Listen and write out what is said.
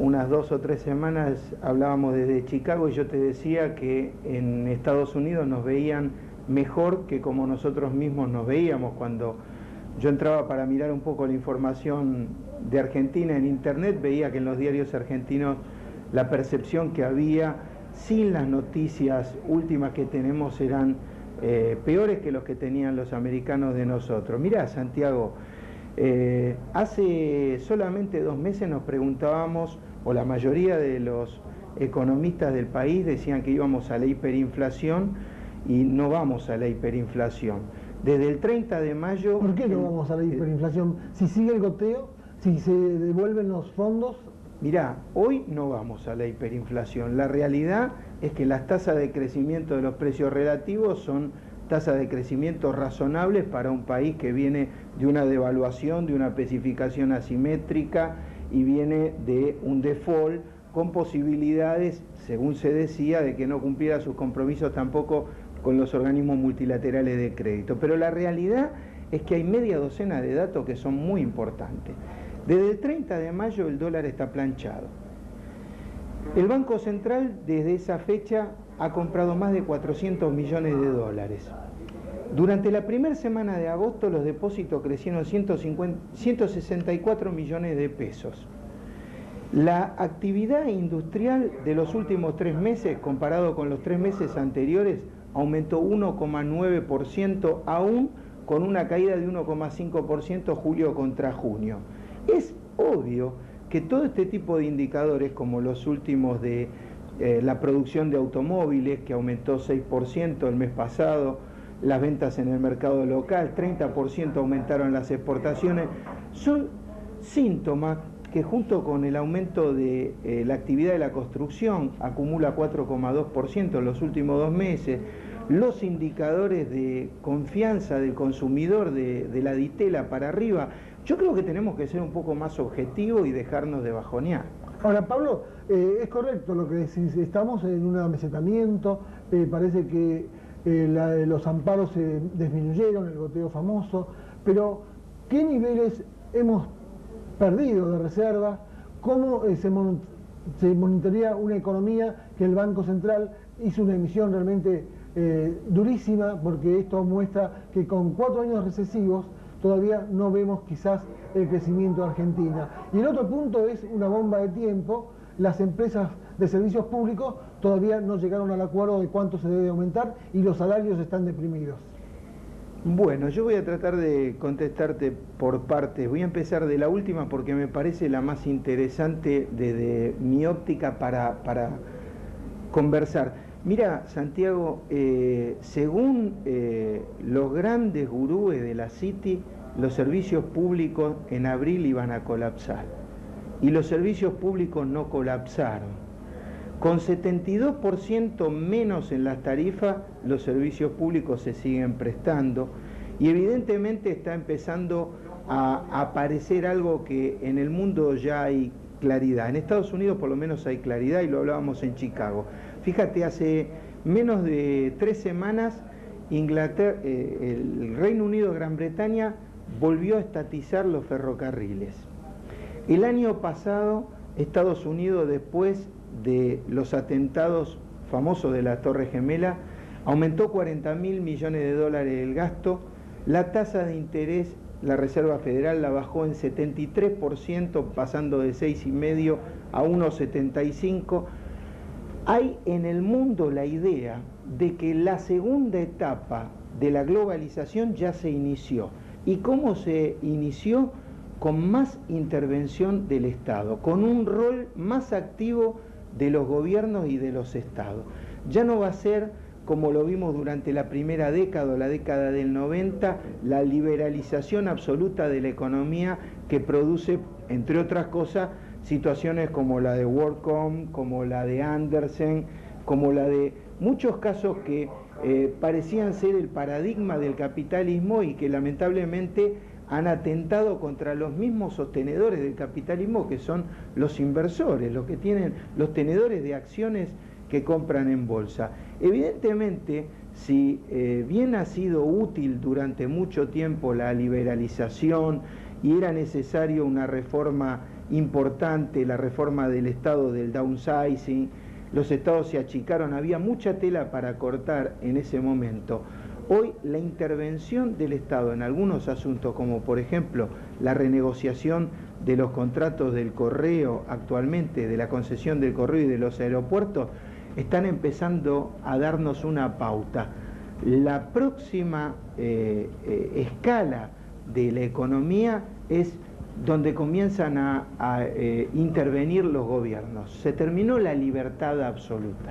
unas 2 o 3 semanas hablábamos desde Chicago y yo te decía que en Estados Unidos nos veían mejor que como nosotros mismos nos veíamos. Cuando yo entraba para mirar un poco la información de Argentina en internet, veía que en los diarios argentinos la percepción que había sin las noticias últimas que tenemos eran peores que los que tenían los americanos de nosotros. Mirá, Santiago, hace solamente 2 meses nos preguntábamos, o la mayoría de los economistas del país decían que íbamos a la hiperinflación y no vamos a la hiperinflación. Desde el 30 de mayo... ¿Por qué no vamos a la hiperinflación? Si sigue el goteo, si se devuelven los fondos... Mirá, hoy no vamos a la hiperinflación. La realidad es que las tasas de crecimiento de los precios relativos son tasas de crecimiento razonables para un país que viene de una devaluación, de una especificación asimétrica y viene de un default con posibilidades, según se decía, de que no cumpliera sus compromisos tampoco con los organismos multilaterales de crédito. Pero la realidad es que hay media docena de datos que son muy importantes. Desde el 30 de mayo el dólar está planchado. El Banco Central desde esa fecha ha comprado más de 400 millones de dólares. Durante la primera semana de agosto los depósitos crecieron 164 millones de pesos. La actividad industrial de los últimos 3 meses, comparado con los 3 meses anteriores, aumentó 1,9%, aún con una caída de 1,5% julio contra junio. Es obvio que todo este tipo de indicadores, como los últimos de la producción de automóviles, que aumentó 6% el mes pasado, las ventas en el mercado local, 30% aumentaron las exportaciones, son síntomas que junto con el aumento de la actividad de la construcción, acumula 4,2% en los últimos 2 meses, los indicadores de confianza del consumidor de la Ditela para arriba, yo creo que tenemos que ser un poco más objetivos y dejarnos de bajonear. Ahora, Pablo, es correcto lo que decís, estamos en un amesetamiento, parece que los amparos se disminuyeron, el goteo famoso, pero ¿qué niveles hemos perdido de reserva? ¿Cómo se monitorea una economía que el Banco Central hizo una emisión realmente durísima? Porque esto muestra que con 4 años recesivos todavía no vemos quizás el crecimiento de Argentina. Y el otro punto es una bomba de tiempo. Las empresas de servicios públicos todavía no llegaron al acuerdo de cuánto se debe aumentar y los salarios están deprimidos. Bueno, yo voy a tratar de contestarte por partes. Voy a empezar de la última porque me parece la más interesante desde mi óptica para conversar. Mira, Santiago, según los grandes gurúes de la City, los servicios públicos en abril iban a colapsar. Y los servicios públicos no colapsaron. Con 72% menos en las tarifas, los servicios públicos se siguen prestando y evidentemente está empezando a aparecer algo que en el mundo ya hay claridad. En Estados Unidos por lo menos hay claridad y lo hablábamos en Chicago. Fíjate, hace menos de 3 semanas Inglaterra, el Reino Unido, Gran Bretaña, volvió a estatizar los ferrocarriles. El año pasado, Estados Unidos, después de los atentados famosos de la Torre Gemela, aumentó 40.000 millones de dólares el gasto, la tasa de interés, la Reserva Federal la bajó en 73%, pasando de 6,5 a 1,75. Hay en el mundo la idea de que la segunda etapa de la globalización ya se inició. ¿Y cómo se inició? Con más intervención del Estado, con un rol más activo de los gobiernos y de los estados. Ya no va a ser, como lo vimos durante la primera década o la década del 90, la liberalización absoluta de la economía que produce, entre otras cosas, situaciones como la de WorldCom, como la de Andersen, como la de muchos casos que parecían ser el paradigma del capitalismo y que lamentablemente han atentado contra los mismos sostenedores del capitalismo, que son los inversores, los que tienen, los tenedores de acciones que compran en bolsa. Evidentemente, si bien ha sido útil durante mucho tiempo la liberalización y era necesario una reforma importante, la reforma del Estado del downsizing. Los estados se achicaron, había mucha tela para cortar en ese momento. Hoy la intervención del Estado en algunos asuntos, como por ejemplo la renegociación de los contratos del correo actualmente, de la concesión del correo y de los aeropuertos, están empezando a darnos una pauta. La próxima escala de la economía es donde comienzan a intervenir los gobiernos. Se terminó la libertad absoluta.